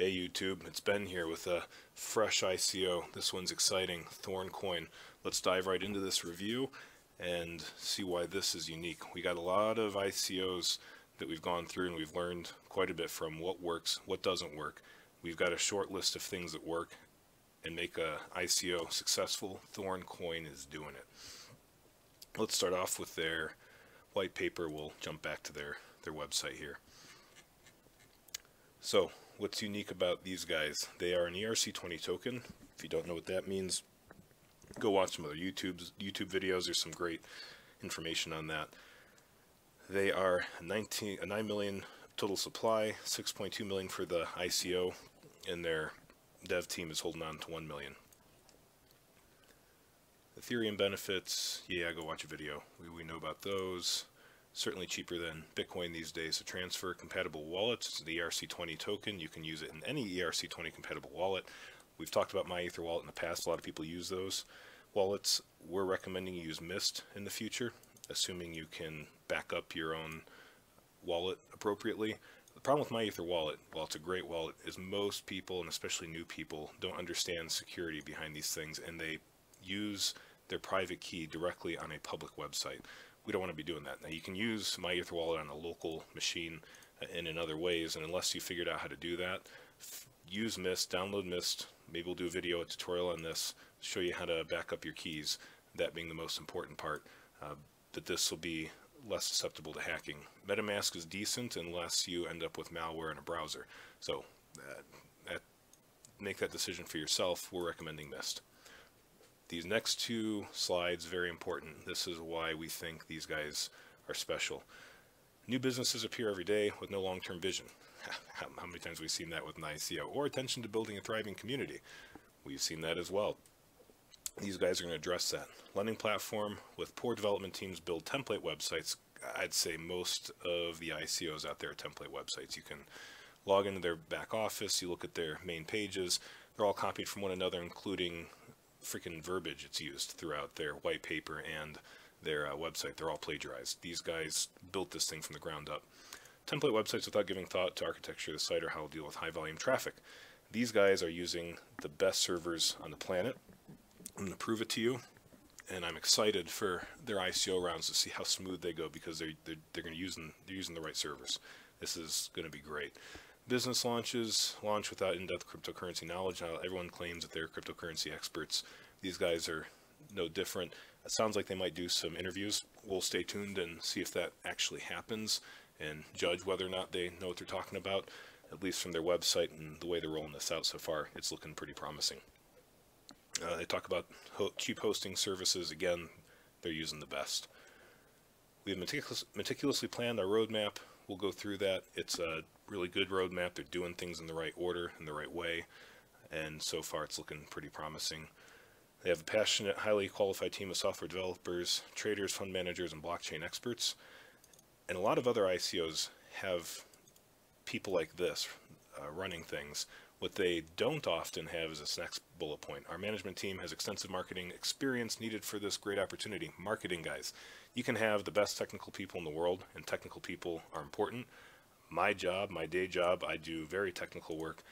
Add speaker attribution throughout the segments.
Speaker 1: Hey YouTube, it's Ben here with a fresh ICO. This one's exciting, ThornCoin. Let's dive right into this review and see why this is unique. We got a lot of ICOs that we've gone through and we've learned quite a bit from what works, what doesn't work. We've got a short list of things that work and make a ICO successful. ThornCoin is doing it. Let's start off with their white paper. We'll jump back to their website here. So, what's unique about these guys? They are an ERC20 token. If you don't know what that means, go watch some other YouTube videos. There's some great information on that. They are a 9 million total supply, 6.2 million for the ICO, and their dev team is holding on to 1 million. Ethereum benefits, yeah, go watch a video. We know about those. Certainly cheaper than Bitcoin these days to transfer. Compatible wallets, it's the ERC20 token. You can use it in any ERC20 compatible wallet. We've talked about MyEtherWallet in the past. A lot of people use those wallets. We're recommending you use Mist in the future, assuming you can back up your own wallet appropriately. The problem with MyEtherWallet, while it's a great wallet, is most people, and especially new people, don't understand security behind these things, and they use their private key directly on a public website. We don't want to be doing that. Now, you can use MyEtherWallet on a local machine and in other ways, and unless you figured out how to do that, use Mist, download Mist. Maybe we'll do a video, a tutorial on this, show you how to back up your keys, that being the most important part, that this will be less susceptible to hacking. MetaMask is decent unless you end up with malware in a browser. So, make that decision for yourself. We're recommending Mist. These next two slides, very important. This is why we think these guys are special. New businesses appear every day with no long-term vision. How many times have we seen that with an ICO? Or attention to building a thriving community. We've seen that as well. These guys are going to address that. Lending platform with poor development teams build template websites. I'd say most of the ICOs out there are template websites. You can log into their back office, you look at their main pages. They're all copied from one another, including freaking verbiage it's used throughout their white paper and their website. They're all plagiarized. These guys built this thing from the ground up. Template websites without giving thought to architecture of the site or how to deal with high volume traffic. These guys are using the best servers on the planet. I'm going to prove it to you, and I'm excited for their ICO rounds to see how smooth they go, because they're going to using the right servers. This is going to be great. Business launches, launch without in-depth cryptocurrency knowledge. Now, everyone claims that they're cryptocurrency experts. These guys are no different. It sounds like they might do some interviews. We'll stay tuned and see if that actually happens and judge whether or not they know what they're talking about. At least from their website and the way they're rolling this out so far, it's looking pretty promising. They talk about cheap hosting services. Again, they're using the best. We have meticulously planned our roadmap. We'll go through that. It's a really good roadmap. They're doing things in the right order, in the right way, and so far it's looking pretty promising. They have a passionate, highly qualified team of software developers, traders, fund managers, and blockchain experts. And a lot of other ICOs have people like this running things. What they don't often have is this next bullet point. Our management team has extensive marketing experience needed for this great opportunity. Marketing, guys. You can have the best technical people in the world, and technical people are important. My job, my day job, I do very technical work.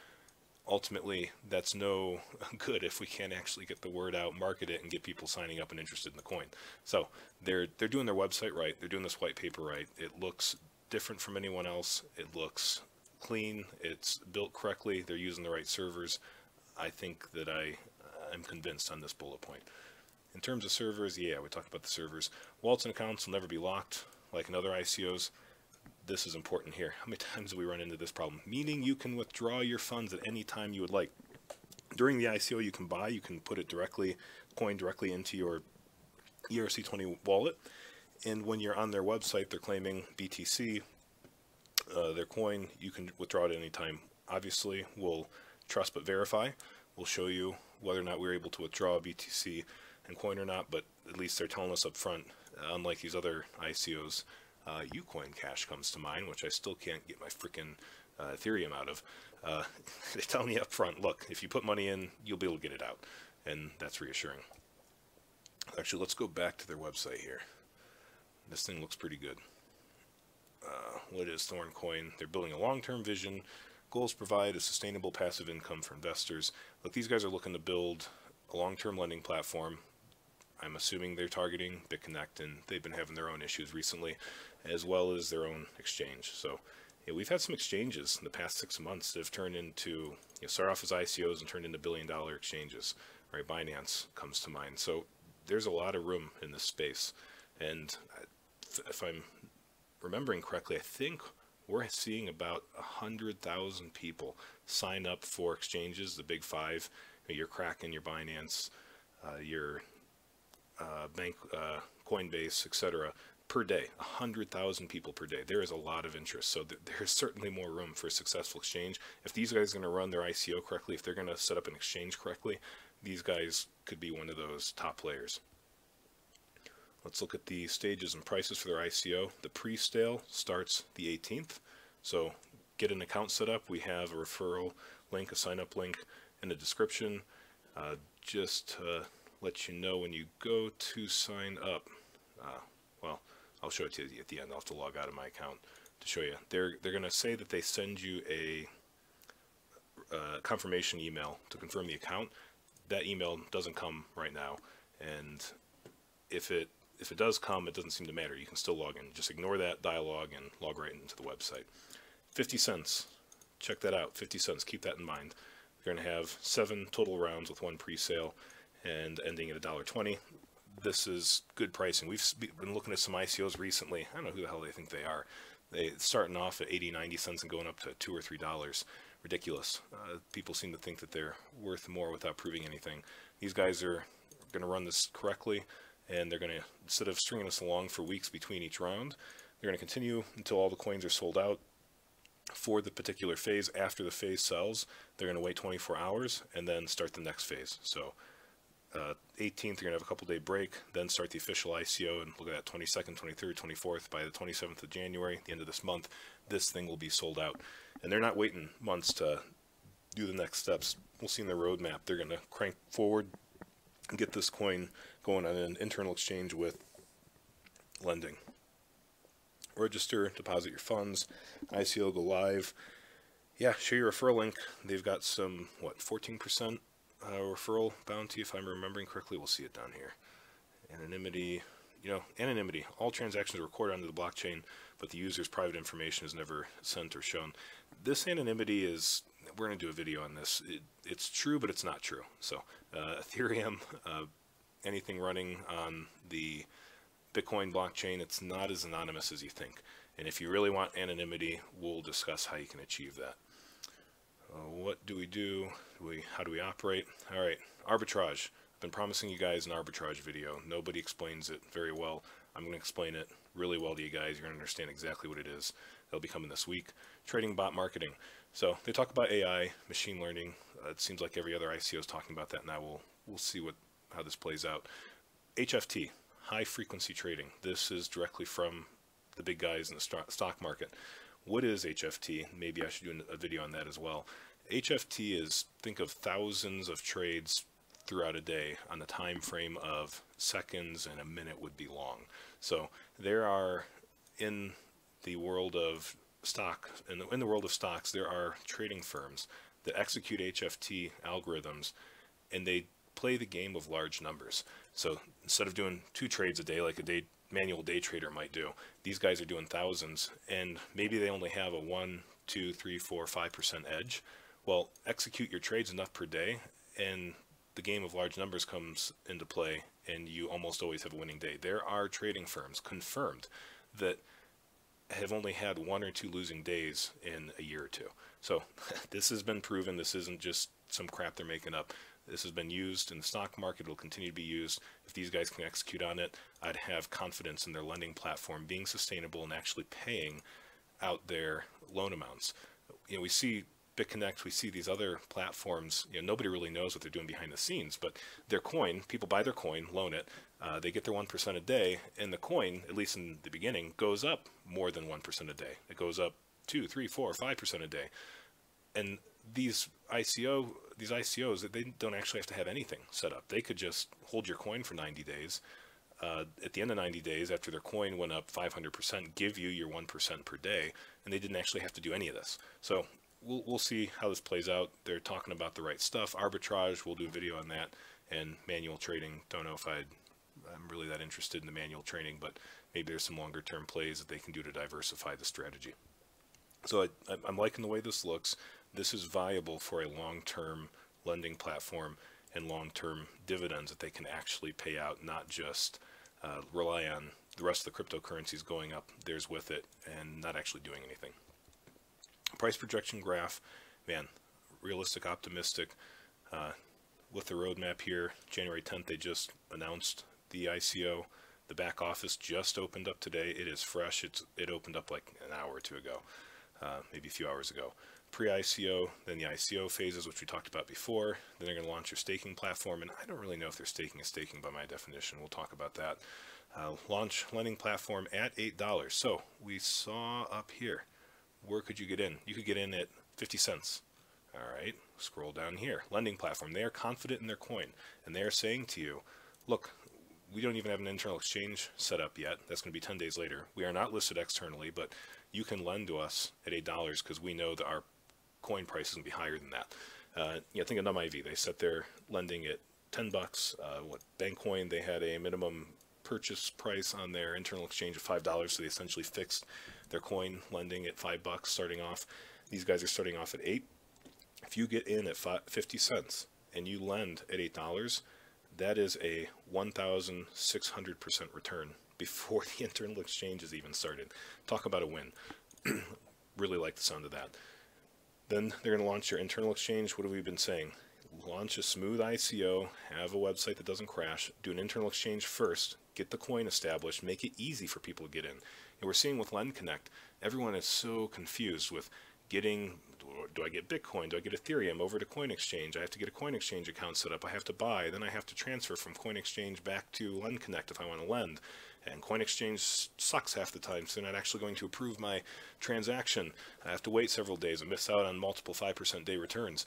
Speaker 1: Ultimately, that's no good if we can't actually get the word out, market it, and get people signing up and interested in the coin. So they're doing their website right. They're doing this white paper right. It looks different from anyone else. It looks clean. It's built correctly. They're using the right servers. I think that I'm convinced on this bullet point. In terms of servers, yeah, we talked about the servers. Wallets and accounts will never be locked like in other ICOs. This is important here. How many times do we run into this problem? Meaning you can withdraw your funds at any time you would like. During the ICO, you can put it directly, coin directly into your ERC20 wallet. And when you're on their website, they're claiming BTC, their coin, you can withdraw it at any time. Obviously, we'll trust but verify. We'll show you whether or not we're able to withdraw BTC and coin or not, but at least they're telling us up front, unlike these other ICOs. Ucoin Cash comes to mind, which I still can't get my freaking Ethereum out of. They tell me up front, look, if you put money in, you'll be able to get it out, and that's reassuring. Actually, let's go back to their website here. This thing looks pretty good. What is ThornCoin? They're building a long-term vision Goals: provide a sustainable passive income for investors. Look, these guys are looking to build a long-term lending platform. I'm assuming they're targeting BitConnect, and they've been having their own issues recently, as well as their own exchange. So yeah, we've had some exchanges in the past 6 months that have turned into, start off as ICOs and turned into billion-dollar exchanges. Right, Binance comes to mind. So there's a lot of room in this space, and if I'm remembering correctly, I think we're seeing about 100,000 people sign up for exchanges, the big five, your Kraken, your Binance, your bank, Coinbase, etc., per day. 100,000 people per day. There is a lot of interest, so there's certainly more room for a successful exchange. If these guys are going to run their ICO correctly, if they're going to set up an exchange correctly, these guys could be one of those top players. Let's look at the stages and prices for their ICO. The pre-sale starts the 18th, so get an account set up. We have a referral link, a sign-up link in the description. Just to let you know, when you go to sign up, well, I'll show it to you at the end. I'll have to log out of my account to show you. They're going to say that they send you a confirmation email to confirm the account. That email doesn't come right now, and if it does come, it doesn't seem to matter. You can still log in. Just ignore that dialogue and log right into the website. 50 cents. Check that out. 50 cents. Keep that in mind. You're going to have 7 total rounds with 1 pre-sale and ending at $1.20. This is good pricing. We've been looking at some ICOs recently. I don't know who the hell they think they are. They starting off at 80, 90 cents and going up to $2 or $3. Ridiculous. People seem to think that they're worth more without proving anything. These guys are going to run this correctly, and they're going to, instead of stringing us along for weeks between each round, they're going to continue until all the coins are sold out for the particular phase. After the phase sells, they're going to wait 24 hours and then start the next phase. So 18th, you're going to have a couple-day break, then start the official ICO, and look at that, 22nd, 23rd, 24th. By the 27th of January, the end of this month, this thing will be sold out. And they're not waiting months to do the next steps. We'll see in their roadmap. They're going to crank forward and get this coin going on an internal exchange with lending. Register, deposit your funds, ICO go live. Yeah, share your referral link. They've got some, 14% referral bounty, if I'm remembering correctly. We'll see it down here. Anonymity, anonymity. All transactions are recorded onto the blockchain, but the user's private information is never sent or shown. This anonymity is, we're going to do a video on this. It's true, but it's not true. So Ethereum, anything running on the Bitcoin blockchain, it's not as anonymous as you think. And if you really want anonymity, we'll discuss how you can achieve that. What do we do? How do we operate? All right, arbitrage. I've been promising you guys an arbitrage video. Nobody explains it very well. I'm going to explain it really well to you guys. You're going to understand exactly what it is. It'll be coming this week. Trading bot marketing. So they talk about AI, machine learning. It seems like every other ICO is talking about that now. We'll see how this plays out. HFT, high frequency trading. This is directly from the big guys in the stock market. What is HFT? Maybe I should do a video on that as well. HFT is, think of thousands of trades throughout a day on the time frame of seconds, and a minute would be long. So there are, in the world of stock, in the world of stocks, there are trading firms that execute HFT algorithms, and they play the game of large numbers. So instead of doing 2 trades a day like a manual day trader might do, these guys are doing thousands, and maybe they only have a 1, 2, 3, 4, 5% edge. Well, execute your trades enough per day, and the game of large numbers comes into play, and you almost always have a winning day. There are trading firms confirmed that have only had 1 or 2 losing days in a year or 2. So this has been proven. This isn't just some crap they're making up. This has been used in the stock market. It will continue to be used. If these guys can execute on it, I'd have confidence in their lending platform being sustainable and actually paying out their loan amounts. We see BitConnect, we see these other platforms, nobody really knows what they're doing behind the scenes, but their coin, people buy their coin, loan it, they get their 1% a day, and the coin, at least in the beginning, goes up more than 1% a day. It goes up 2, 3, 4, 5% a day. And these ICOs, they don't actually have to have anything set up. They could just hold your coin for 90 days. At the end of 90 days, after their coin went up 500%, give you your 1% per day, and they didn't actually have to do any of this. So we'll see how this plays out. They're talking about the right stuff. Arbitrage, we'll do a video on that, and manual trading. Don't know if I'm really that interested in the manual trading, but maybe there's some longer term plays that they can do to diversify the strategy. So I'm liking the way this looks. This is viable for a long-term lending platform and long-term dividends that they can actually pay out, not just rely on the rest of the cryptocurrencies going up theirs with it and not actually doing anything. Price projection graph, man, realistic, optimistic. With the roadmap here, January 10th, they just announced the ICO. The back office just opened up today. It is fresh. It opened up like an hour or two ago, maybe a few hours ago. Pre-ICO, then the ICO phases, which we talked about before. Then they're going to launch their staking platform, and I don't really know if they're staking is staking by my definition. We'll talk about that. Launch lending platform at $8. So we saw up here, where could you get in? You could get in at 50 cents. All right, scroll down here. Lending platform. They are confident in their coin, and they are saying to you, look, we don't even have an internal exchange set up yet. That's going to be 10 days later. We are not listed externally, but you can lend to us at $8 because we know that our coin price is going to be higher than that. Think of NumIV. They set their lending at $10. Bankcoin, they had a minimum purchase price on their internal exchange of $5, so they essentially fixed their coin lending at $5 starting off. These guys are starting off at $8. If you get in at 50 cents and you lend at $8, that is a 1,600% return before the internal exchange is even started. Talk about a win. Really like the sound of that. Then they're going to launch your internal exchange. What have we been saying? Launch a smooth ICO, have a website that doesn't crash, do an internal exchange first, get the coin established, make it easy for people to get in. And we're seeing with Lend Connect, everyone is so confused with getting, do I get Bitcoin? Do I get Ethereum over to Coin Exchange? I have to get a Coin Exchange account set up. I have to buy. Then I have to transfer from Coin Exchange back to Lend Connect if I want to lend. And Coin Exchange sucks half the time, so they're not actually going to approve my transaction. I have to wait several days and miss out on multiple 5% day returns.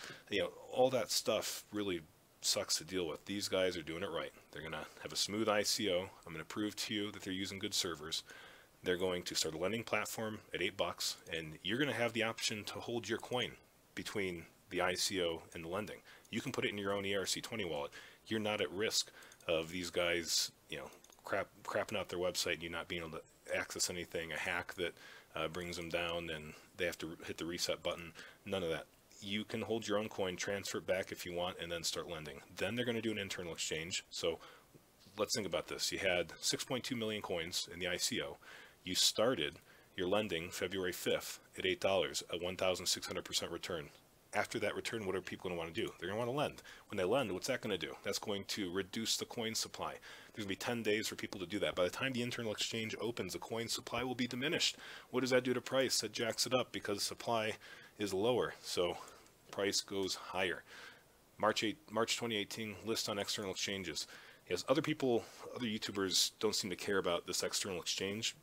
Speaker 1: All that stuff really sucks to deal with. These guys are doing it right. They're going to have a smooth ICO. I'm going to prove to you that they're using good servers. They're going to start a lending platform at $8, and you're going to have the option to hold your coin between the ICO and the lending. You can put it in your own ERC20 wallet. You're not at risk of these guys, crapping out their website and you not being able to access anything, a hack that brings them down and they have to hit the reset button. None of that. You can hold your own coin, transfer it back if you want, and then start lending. Then they're going to do an internal exchange. So let's think about this. You had 6.2 million coins in the ICO. You started your lending February 5th at $8, a 1,600% return. After that return, what are people going to want to do? They're going to want to lend. When they lend, what's that going to do? That's going to reduce the coin supply. There's going to be 10 days for people to do that. By the time the internal exchange opens, the coin supply will be diminished. What does that do to price? That jacks it up because supply is lower, so price goes higher. March 2018, list on external exchanges. Yes, other YouTubers don't seem to care about this external exchange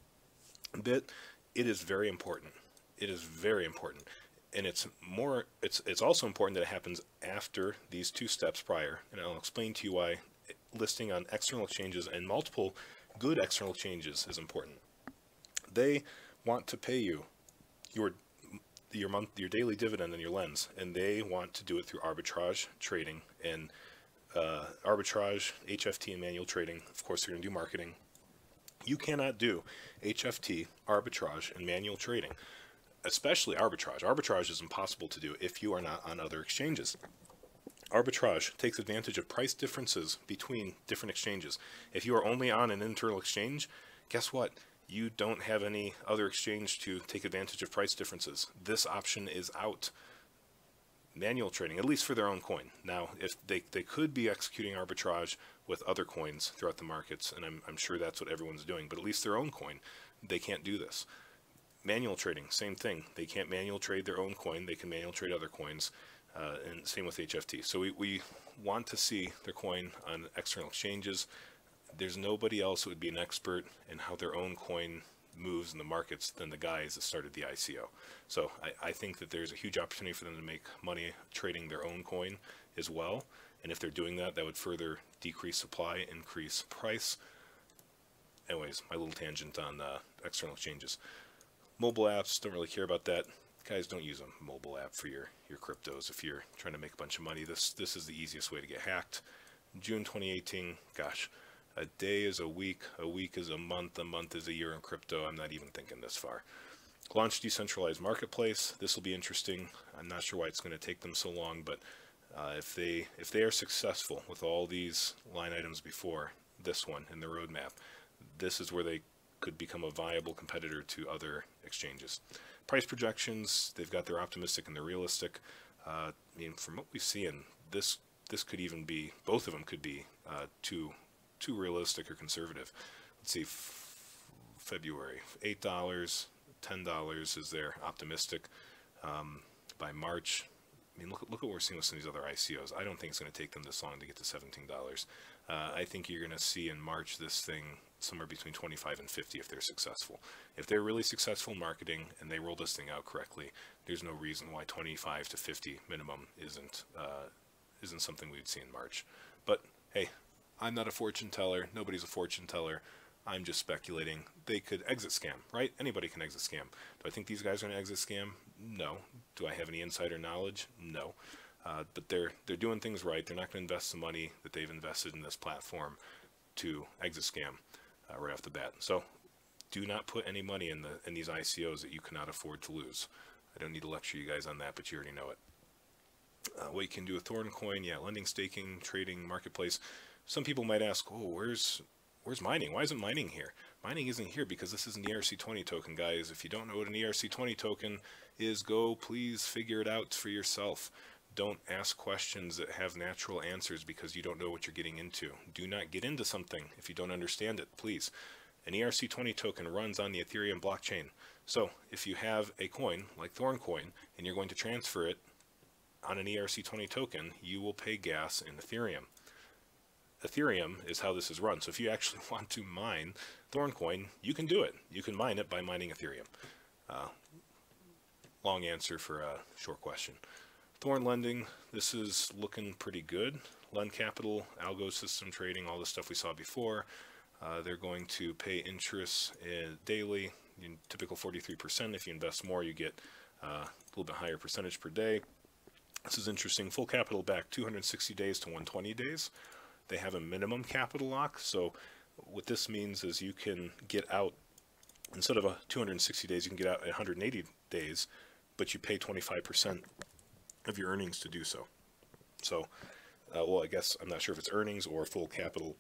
Speaker 1: bit. It is very important. It is very important. And it's also important that it happens after these two steps prior. And I'll explain to you why listing on external exchanges and multiple good external exchanges is important. They want to pay you your daily dividend and your lends, and they want to do it through arbitrage trading and arbitrage, HFT, and manual trading. Of course, they're going to do marketing. You cannot do HFT, arbitrage, and manual trading. Especially arbitrage. Arbitrage is impossible to do if you are not on other exchanges. Arbitrage takes advantage of price differences between different exchanges. If you are only on an internal exchange, guess what? You don't have any other exchange to take advantage of price differences. This option is out. Manual trading, at least for their own coin. Now, if they could be executing arbitrage with other coins throughout the markets, and I'm sure that's what everyone's doing, but at least their own coin, they can't do this. Manual trading, same thing. They can't manual trade their own coin. They can manual trade other coins, and same with HFT. So we want to see their coin on external exchanges. There's nobody else who would be an expert in how their own coin moves in the markets than the guys that started the ICO. So I think that there's a huge opportunity for them to make money trading their own coin as well. And if they're doing that, that would further decrease supply, increase price. Anyways, my little tangent on external exchanges. Mobile apps, don't really care about that. guys, don't use a mobile app for your cryptos if you're trying to make a bunch of money. This is the easiest way to get hacked. June 2018, gosh, a day is a week is a month is a year in crypto. I'm not even thinking this far. Launch decentralized marketplace. This will be interesting. I'm not sure why it's going to take them so long, but if they are successful with all these line items before this one in the roadmap, this is where they could become a viable competitor to other exchanges. Price projections, they've got their optimistic and their realistic. I mean, from what we see, in this could even be, both of them could be too realistic or conservative. Let's see, February, $8, $10 is their optimistic. By March, I mean, look what we're seeing with some of these other ICOs. I don't think it's going to take them this long to get to $17. I think you're going to see in March this thing somewhere between 25 and 50 if they're successful. If they're really successful in marketing and they roll this thing out correctly, there's no reason why 25 to 50 minimum isn't something we'd see in March. But hey, I'm not a fortune teller. Nobody's a fortune teller. I'm just speculating. They could exit scam, right? Anybody can exit scam. Do I think these guys are going to exit scam? No. Do I have any insider knowledge? No. But they're doing things right. They're not going to invest the money that they've invested in this platform to exit scam right off the bat. So do not put any money in these ICOs that you cannot afford to lose. I don't need to lecture you guys on that, but you already know it. What you can do with ThornCoin, yeah, lending, staking, trading, marketplace. Some people might ask, oh, where's mining? Why isn't mining here? Mining isn't here because this is an ERC20 token, guys. If you don't know what an ERC20 token is, go please figure it out for yourself. Don't ask questions that have natural answers because you don't know what you're getting into. Do not get into something if you don't understand it, please. An ERC20 token runs on the Ethereum blockchain. So if you have a coin like ThornCoin and you're going to transfer it on an ERC20 token, you will pay gas in Ethereum. Ethereum is how this is run. So if you actually want to mine ThornCoin, you can do it. You can mine it by mining Ethereum. Long answer for a short question. Thorn lending, this is looking pretty good. Lend capital, algo system trading, all the stuff we saw before. They're going to pay interest daily, typical 43%. If you invest more, you get a little bit higher percentage per day. This is interesting. Full capital back 260 days to 120 days. They have a minimum capital lock. So what this means is you can get out, instead of 260 days, you can get out at 180 days, but you pay 25% of your earnings to do so. So, well, I guess I'm not sure if it's earnings or full capital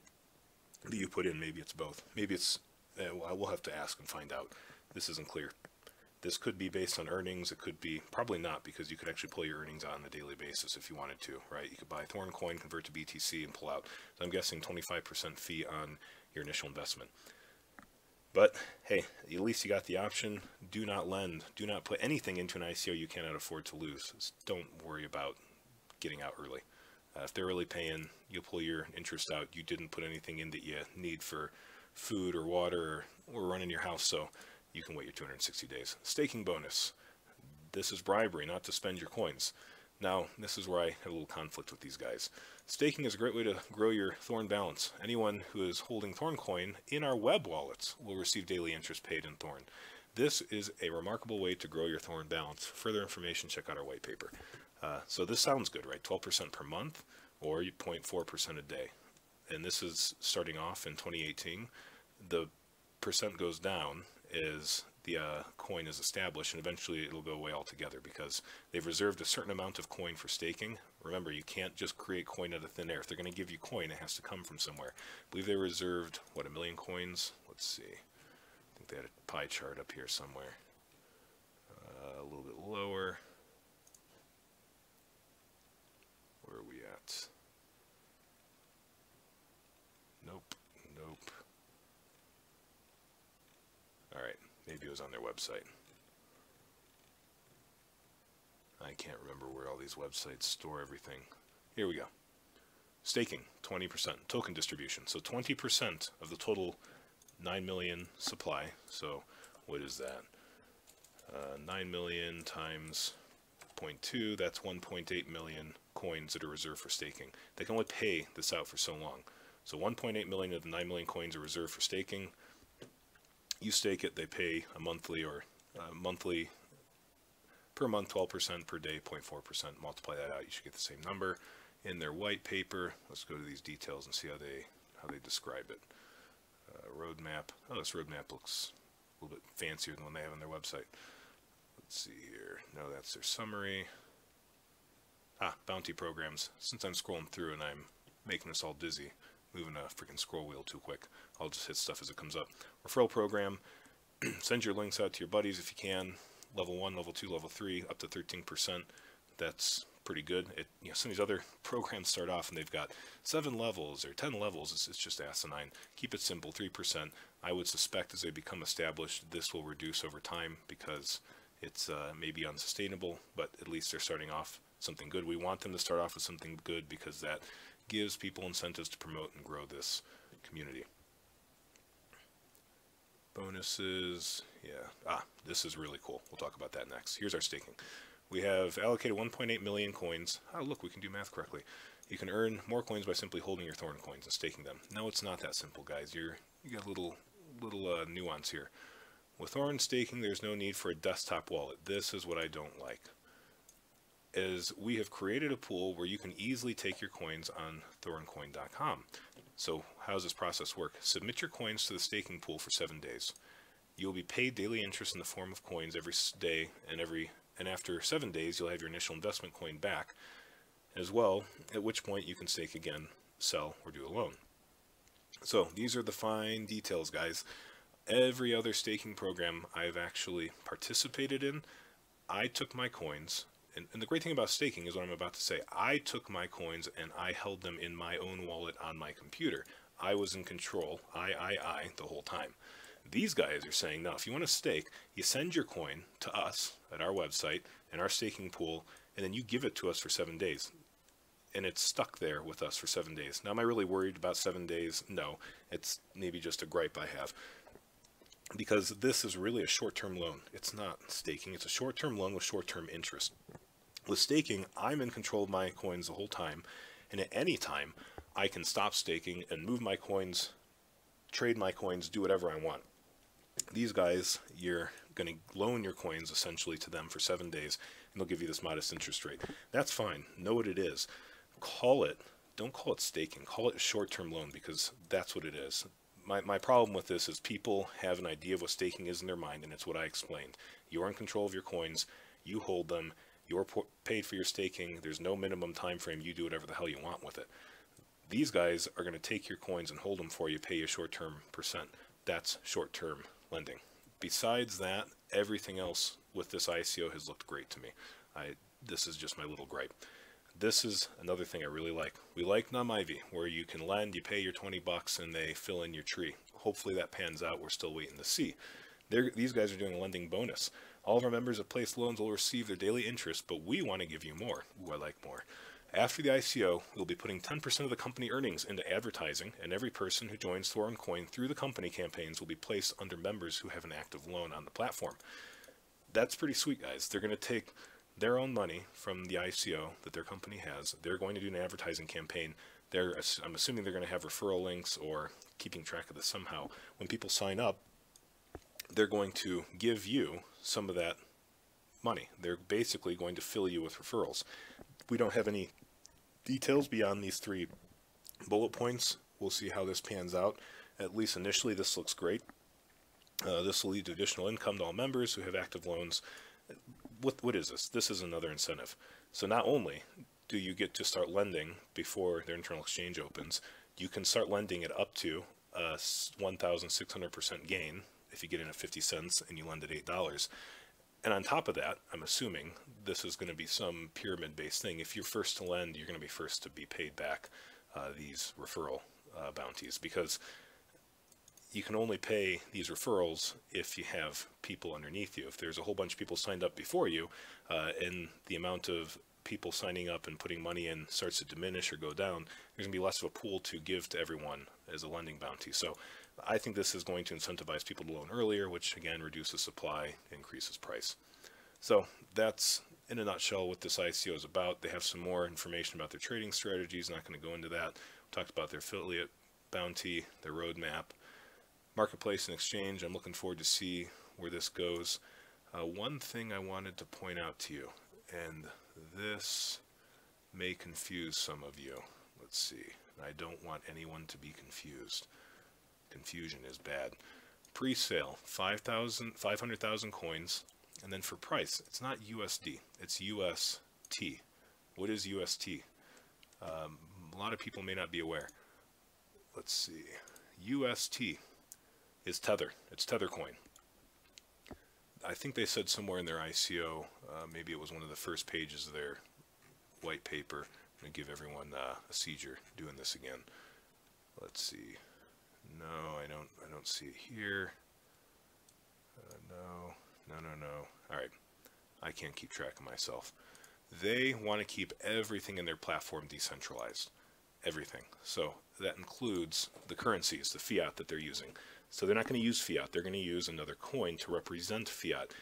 Speaker 1: that you put in. Maybe it's both. Maybe it's, well, we'll have to ask and find out. This isn't clear. This could be based on earnings. It could be, probably not, because you could actually pull your earnings out on a daily basis if you wanted to, right? You could buy ThornCoin, convert to BTC, and pull out. So I'm guessing 25% fee on your initial investment. But hey, at least you got the option. Do not lend. Do not put anything into an ICO you cannot afford to lose. Just don't worry about getting out early. If they're really paying, you'll pull your interest out. You didn't put anything in that you need for food or water or running your house, so you can wait your 260 days. Staking bonus. This is bribery, not to spend your coins. Now, this is where I have a little conflict with these guys. Staking is a great way to grow your Thorn balance. Anyone who is holding ThornCoin in our web wallets will receive daily interest paid in Thorn. This is a remarkable way to grow your Thorn balance. For further information, check out our white paper. So this sounds good, right? 12% per month or 0.4% a day. And this is starting off in 2018. The percent goes down as the coin is established, and eventually it'll go away altogether because they've reserved a certain amount of coin for staking. Remember, you can't just create coin out of thin air. If they're going to give you coin, it has to come from somewhere. I believe they reserved, what, 1 million coins? Let's see. I think they had a pie chart up here somewhere. A little bit lower. Where are we at? Nope. Nope. All right. Maybe it was on their website. I can't remember where all these websites store everything. Here we go. Staking, 20%. Token distribution. So 20% of the total 9 million supply. So what is that? 9 million times 0.2, that's 1.8 million coins that are reserved for staking. They can only pay this out for so long. So 1.8 million of the 9 million coins are reserved for staking. You stake it, they pay a monthly per month 12%, per day 0.4%. Multiply that out, you should get the same number. In their white paper, let's go to these details and see how they describe it. Roadmap. Oh, this roadmap looks a little bit fancier than what they have on their website. Let's see here. No, that's their summary. Bounty programs. Since I'm scrolling through and I'm making us all dizzy, moving a freaking scroll wheel too quick, I'll just hit stuff as it comes up. Referral program. Send your links out to your buddies if you can. Level 1, level 2, level 3, up to 13%. That's pretty good. Some of these other programs start off and they've got 7 levels or 10 levels. It's just asinine. Keep it simple, 3%. I would suspect as they become established, this will reduce over time because it's maybe unsustainable, but at least they're starting off something good. We want them to start off with something good because that gives people incentives to promote and grow this community. Bonuses, yeah. This is really cool. We'll talk about that next. Here's our staking. We have allocated 1.8 million coins. Oh, look, we can do math correctly. You can earn more coins by simply holding your Thorn coins and staking them. No, it's not that simple, guys. You got a little nuance here. With Thorn staking, there's no need for a desktop wallet. This is what I don't like. Is we have created a pool where you can easily take your coins on ThornCoin.com. So how does this process work? Submit your coins to the staking pool for 7 days. You'll be paid daily interest in the form of coins every day, and after 7 days, you'll have your initial investment coin back as well, at which point you can stake again, sell, or do a loan. So these are the fine details, guys. Every other staking program I've actually participated in, I took my coins, and the great thing about staking is what I'm about to say. I took my coins and I held them in my own wallet on my computer. I was in control, the whole time. These guys are saying, no, if you want to stake, you send your coin to us at our website and our staking pool, and then you give it to us for 7 days. And it's stuck there with us for 7 days. Now, am I really worried about 7 days? No, it's maybe just a gripe I have. Because this is really a short-term loan. It's not staking. It's a short-term loan with short-term interest. With staking, I'm in control of my coins the whole time, and at any time, I can stop staking and move my coins, trade my coins, do whatever I want. These guys, you're going to loan your coins essentially to them for 7 days, and they'll give you this modest interest rate. That's fine. Know what it is. Don't call it staking. Call it a short-term loan, because that's what it is. My problem with this is people have an idea of what staking is in their mind, and it's what I explained. You're in control of your coins. You hold them. You're paid for your staking. There's no minimum time frame. You do whatever the hell you want with it. These guys are going to take your coins and hold them for you, pay you a short-term percent. That's short-term lending. Besides that, everything else with this ICO has looked great to me. This is just my little gripe. This is another thing I really like. We like NumIV, where you can lend, you pay your 20 bucks, and they fill in your tree. Hopefully that pans out. We're still waiting to see. These guys are doing a lending bonus. All of our members of placed loans will receive their daily interest, but we want to give you more. Ooh, I like more. After the ICO, we'll be putting 10% of the company earnings into advertising, and every person who joins ThornCoin through the company campaigns will be placed under members who have an active loan on the platform. That's pretty sweet, guys. They're going to take their own money from the ICO that their company has. They're going to do an advertising campaign. I'm assuming they're going to have referral links or keeping track of this somehow. When people sign up, they're going to give you some of that money. They're basically going to fill you with referrals. We don't have any details beyond these 3 bullet points. We'll see how this pans out. At least initially, this looks great. This will lead to additional income to all members who have active loans. What is this? This is another incentive. So not only do you get to start lending before their internal exchange opens, you can start lending at up to 1,600% gain if you get in at 50 cents and you lend at $8. And on top of that, I'm assuming this is going to be some pyramid-based thing. If you're first to lend, you're going to be first to be paid back these referral bounties, because you can only pay these referrals if you have people underneath you. If there's a whole bunch of people signed up before you, and the amount of people signing up and putting money in starts to diminish or go down, there's going to be less of a pool to give to everyone as a lending bounty. So I think this is going to incentivize people to loan earlier, which again reduces supply, increases price. So that's in a nutshell what this ICO is about. They have some more information about their trading strategies. Not going to go into that. We talked about their affiliate bounty, their roadmap, marketplace and exchange. I'm looking forward to see where this goes. One thing I wanted to point out to you, and this may confuse some of you. Let's see. I don't want anyone to be confused. Confusion is bad. Pre-sale, 500,000 coins, and then for price, it's not USD, it's UST. What is UST? A lot of people may not be aware. Let's see. UST is Tether. It's Tether coin. I think they said somewhere in their ICO, maybe it was one of the first pages of their white paper. I'm going to give everyone a seizure doing this again. Let's see. No, I don't see it here. No. All right. I can't keep track of myself. They want to keep everything in their platform decentralized. Everything. So that includes the currencies, the fiat that they're using. So they're not going to use fiat. They're going to use another coin to represent fiat.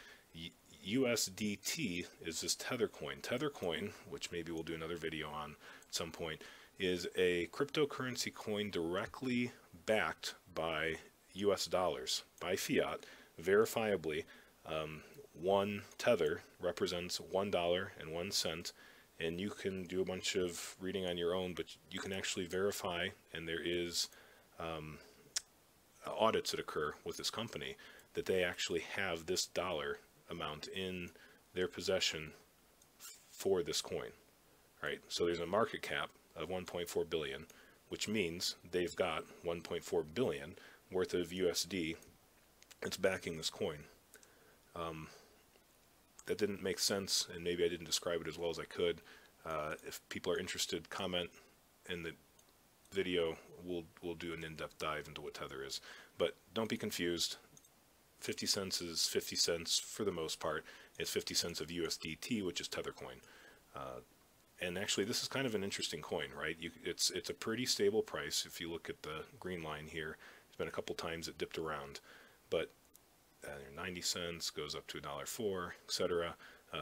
Speaker 1: USDt is this Tether coin. Tether coin, which maybe we'll do another video on at some point, is a cryptocurrency coin directly backed by US dollars, by fiat, verifiably. One Tether represents $1.01, and you can do a bunch of reading on your own, but you can actually verify, and there is audits that occur with this company that they actually have this dollar amount in their possession for this coin, right? So there's a market cap of 1.4 billion, which means they've got 1.4 billion worth of USD that's backing this coin. That didn't make sense, and maybe I didn't describe it as well as I could. If people are interested, comment in the video. We'll do an in-depth dive into what Tether is. But don't be confused. 50 cents is 50 cents for the most part. It's 50 cents of USDT, which is Tether coin. And actually, this is kind of an interesting coin, right? It's a pretty stable price. If you look at the green line here, it's been a couple times it dipped around, but 90 cents goes up to $1.04, etc.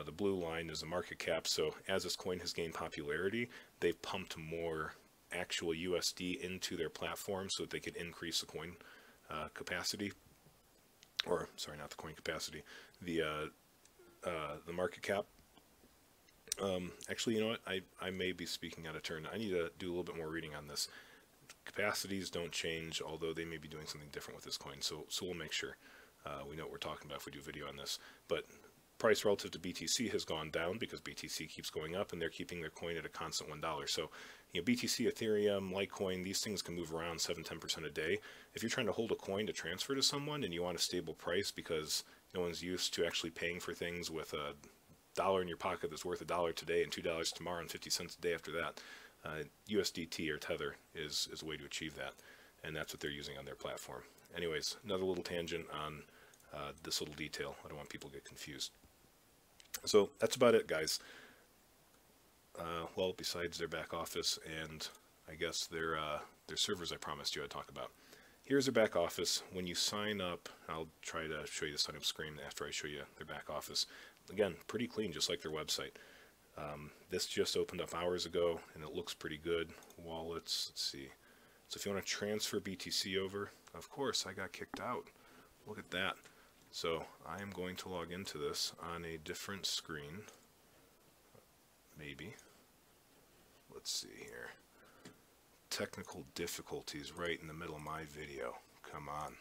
Speaker 1: The blue line is the market cap. So as this coin has gained popularity, they've pumped more actual USD into their platform so that they could increase the coin capacity, or sorry, not the coin capacity, the market cap. Actually, you know what? I may be speaking out of turn. I need to do a little bit more reading on this. Capacities don't change, although they may be doing something different with this coin. So we'll make sure we know what we're talking about if we do a video on this. But price relative to BTC has gone down because BTC keeps going up, and they're keeping their coin at a constant $1. So, you know, BTC, Ethereum, Litecoin, these things can move around 7-10% a day. If you're trying to hold a coin to transfer to someone and you want a stable price because no one's used to actually paying for things with a dollar in your pocket that's worth $1 today and $2 tomorrow and 50 cents a day after that, USDT or Tether is a way to achieve that, and that's what they're using on their platform. Anyways, another little tangent on this little detail. I don't want people to get confused. So that's about it, guys. Well, besides their back office and I guess their servers I promised you I'd talk about. Here's their back office. When you sign up, I'll try to show you the sign up screen after I show you their back office. Again, pretty clean, just like their website. This just opened up hours ago, and it looks pretty good. Wallets, let's see. So if you want to transfer BTC over, of course, I got kicked out. Look at that. So I am going to log into this on a different screen. Maybe. Let's see here. Technical difficulties right in the middle of my video. Come on.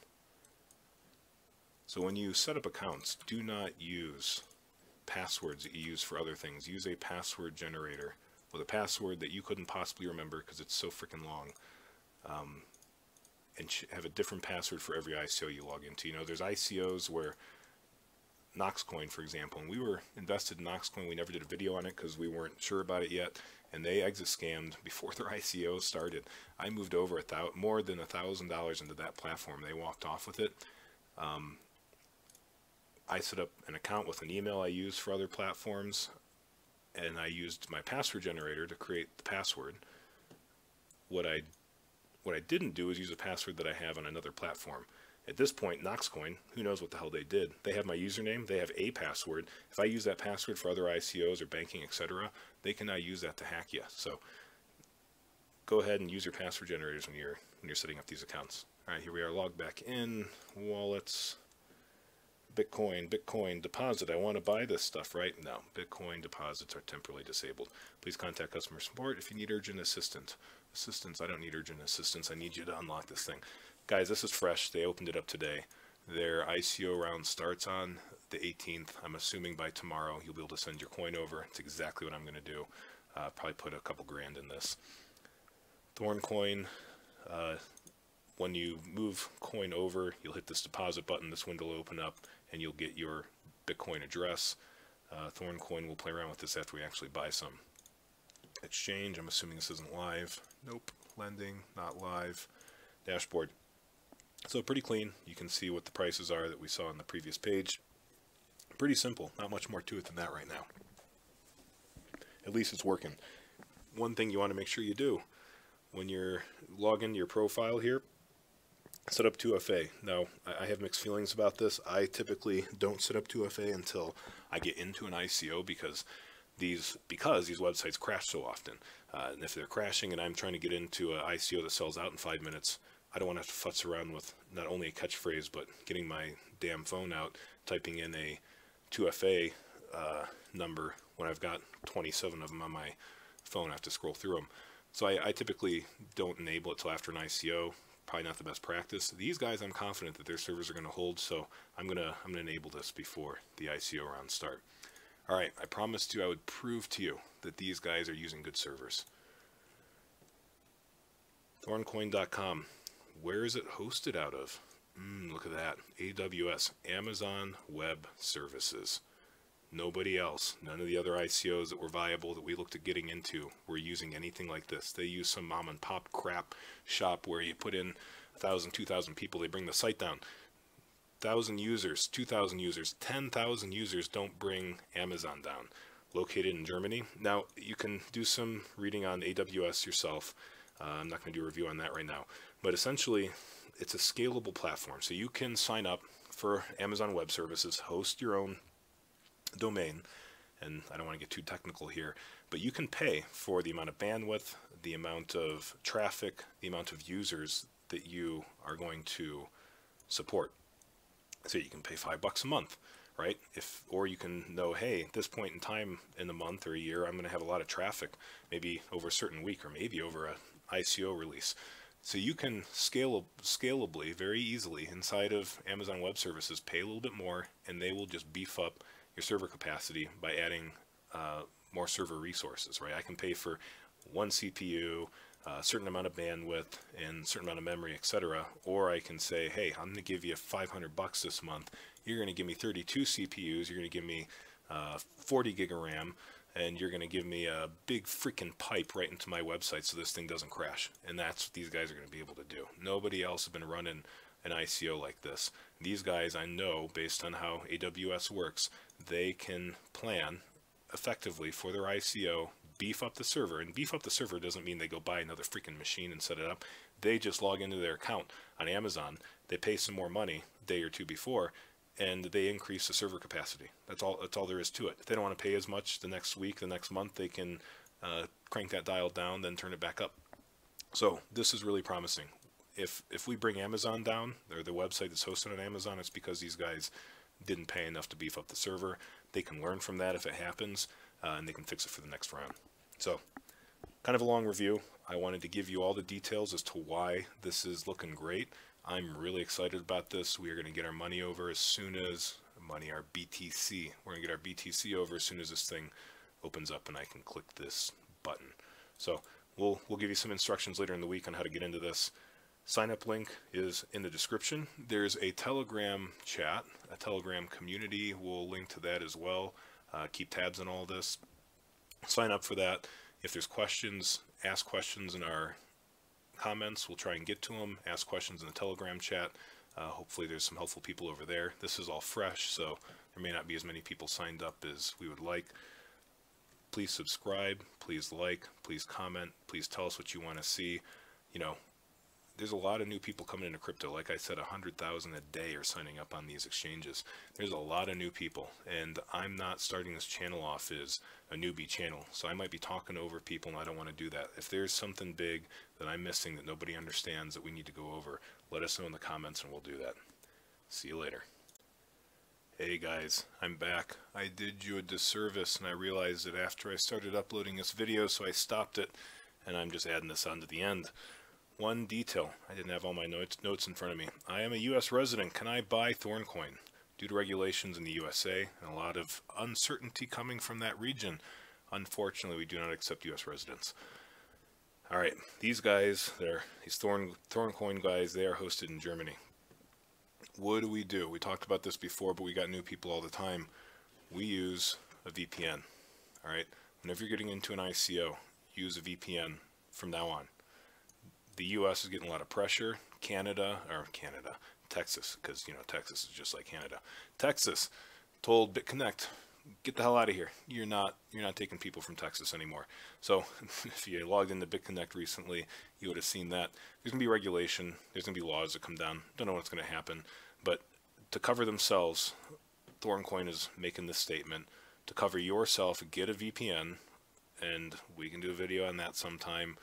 Speaker 1: So when you set up accounts, do not use passwords that you use for other things. Use a password generator with a password that you couldn't possibly remember because it's so freaking long. And have a different password for every ICO you log into. You know, there's ICOs where Noxcoin, for example, and we were invested in Noxcoin. We never did a video on it because we weren't sure about it yet, and they exit scammed before their ICO started. I moved over more than $1,000 into that platform. They walked off with it. I set up an account with an email I use for other platforms, and I used my password generator to create the password. What I didn't do is use a password that I have on another platform. At this point, Noxcoin, who knows what the hell they did? They have my username, they have a password. If I use that password for other ICOs or banking, etc., they can now use that to hack you. So go ahead and use your password generators when you're setting up these accounts. All right, here we are, logged back in, wallets, Bitcoin deposit. I want to buy this stuff, right? No, Bitcoin deposits are temporarily disabled. Please contact customer support if you need urgent assistance. I don't need urgent assistance. I need you to unlock this thing. Guys, this is fresh. They opened it up today. Their ICO round starts on the 18th. I'm assuming by tomorrow you'll be able to send your coin over. It's exactly what I'm going to do. Probably put a couple grand in this. ThornCoin, when you move coin over, you'll hit this deposit button. This window will open up and you'll get your Bitcoin address. ThornCoin will play around with this after we actually buy some. Exchange, I'm assuming this isn't live. Nope. Lending, not live. Dashboard. So pretty clean. You can see what the prices are that we saw on the previous page. Pretty simple. Not much more to it than that right now. At least it's working. One thing you want to make sure you do when you're logging your profile here, set up 2FA. Now, I have mixed feelings about this. I typically don't set up 2FA until I get into an ICO because these websites crash so often. And if they're crashing and I'm trying to get into an ICO that sells out in 5 minutes, I don't want to have to futz around with not only a catchphrase, but getting my damn phone out, typing in a 2FA number when I've got 27 of them on my phone. I have to scroll through them. So I typically don't enable it till after an ICO. Probably not the best practice. These guys, I'm confident that their servers are going to hold, so I'm gonna enable this before the ICO rounds start. All right, I promised you I would prove to you that these guys are using good servers. ThornCoin.com. Where is it hosted out of? Look at that. AWS, Amazon Web Services. Nobody else, none of the other ICOs that were viable that we looked at getting into were using anything like this. They use some mom and pop crap shop where you put in 1,000, 2,000 people, they bring the site down. 1,000 users, 2,000 users, 10,000 users don't bring Amazon down. Located in Germany. Now, you can do some reading on AWS yourself. I'm not going to do a review on that right now. But essentially, it's a scalable platform. So you can sign up for Amazon Web Services, host your own domain, and I don't want to get too technical here, but you can pay for the amount of bandwidth, the amount of traffic, the amount of users that you are going to support. So you can pay $5 a month, right? Or you can know, hey, at this point in time in the month or a year, I'm going to have a lot of traffic, maybe over a certain week or maybe over a ICO release. So you can scalably, very easily inside of Amazon Web Services, pay a little bit more, and they will just beef up your server capacity by adding more server resources, right? I can pay for one CPU, a certain amount of bandwidth, and a certain amount of memory, etc. Or I can say, hey, I'm going to give you $500 this month. You're going to give me 32 CPUs. You're going to give me 40 gig of RAM, and you're going to give me a big freaking pipe right into my website so this thing doesn't crash. And that's what these guys are going to be able to do. Nobody else has been running an ICO like this. These guys, I know, based on how AWS works, they can plan effectively for their ICO, beef up the server. And beef up the server doesn't mean they go buy another freaking machine and set it up. They just log into their account on Amazon, they pay some more money a day or two before, and they increase the server capacity. That's all there is to it. If they don't want to pay as much the next week, the next month, they can crank that dial down, then turn it back up. So this is really promising. If we bring Amazon down, or the website that's hosted on Amazon, it's because these guys didn't pay enough to beef up the server. They can learn from that if it happens, and they can fix it for the next round. So, kind of a long review. I wanted to give you all the details as to why this is looking great. I'm really excited about this. We are going to get our money over as soon as our BTC. We're going to get our BTC over as soon as this thing opens up and I can click this button. So we'll give you some instructions later in the week on how to get into this. Sign up link is in the description. There's a Telegram chat, a Telegram community. We'll link to that as well. Keep tabs on all this. Sign up for that. If there's questions, ask questions in our comments. We'll try and get to them. Ask questions in the Telegram chat. Hopefully there's some helpful people over there. This is all fresh, so there may not be as many people signed up as we would like. Please subscribe, please like, please comment, please tell us what you want to see. You know, there's a lot of new people coming into crypto. Like I said, 100,000 a day are signing up on these exchanges. There's a lot of new people, and I'm not starting this channel off as a newbie channel, so I might be talking over people, and I don't want to do that. If there's something big that I'm missing that nobody understands that we need to go over, let us know in the comments, and we'll do that. See you later. Hey guys, I'm back. I did you a disservice and I realized it after I started uploading this video, so I stopped it and I'm just adding this on to the end. One detail, I didn't have all my notes in front of me. I am a US resident. Can I buy ThornCoin? Due to regulations in the USA and a lot of uncertainty coming from that region, unfortunately we do not accept US residents. Alright, these guys, these ThornCoin guys, they are hosted in Germany. What do? We talked about this before, but we got new people all the time. We use a VPN. Alright, whenever you're getting into an ICO, use a VPN from now on. The US is getting a lot of pressure. Texas, because Texas is just like Canada. Texas told BitConnect, get the hell out of here. You're not taking people from Texas anymore. So if you logged into BitConnect recently, you would have seen that. There's going to be regulation. There's going to be laws that come down. Don't know what's going to happen. But to cover themselves, ThornCoin is making this statement. To cover yourself, get a VPN, and we can do a video on that sometime.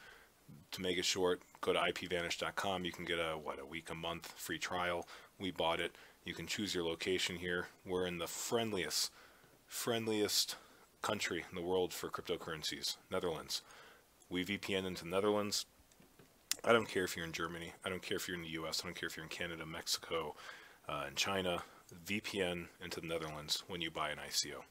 Speaker 1: To make it short, go to ipvanish.com. You can get a week, a month free trial. We bought it. You can choose your location here. We're in the friendliest country in the world for cryptocurrencies, Netherlands. We VPN into Netherlands. I don't care if you're in Germany. I don't care if you're in the US. I don't care if you're in Canada, Mexico, and China. VPN into the Netherlands when you buy an ICO.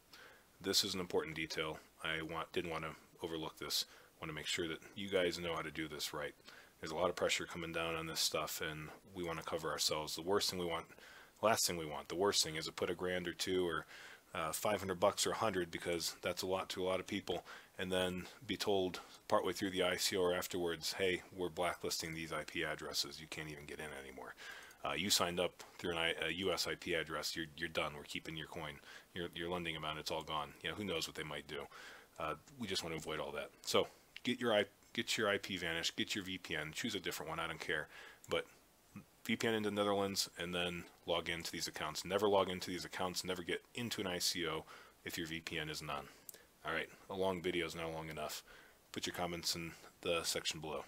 Speaker 1: This is an important detail. I didn't want to overlook this. I want to make sure that you guys know how to do this right. There's a lot of pressure coming down on this stuff, and we want to cover ourselves. The worst thing we want, the worst thing is to put $1,000 or $2,000 or $500 or 100, because that's a lot to a lot of people, and then be told partway through the ICO or afterwards, hey, we're blacklisting these IP addresses. You can't even get in anymore. You signed up through a US IP address. You're done. We're keeping your coin. Your lending amount, it's all gone. Who knows what they might do. We just want to avoid all that. So get your IP Vanish, get your VPN, choose a different one. I don't care, but VPN into Netherlands and then log into these accounts. Never log into these accounts. Never get into an ICO if your VPN isn't on. All right, a long video is not long enough. Put your comments in the section below.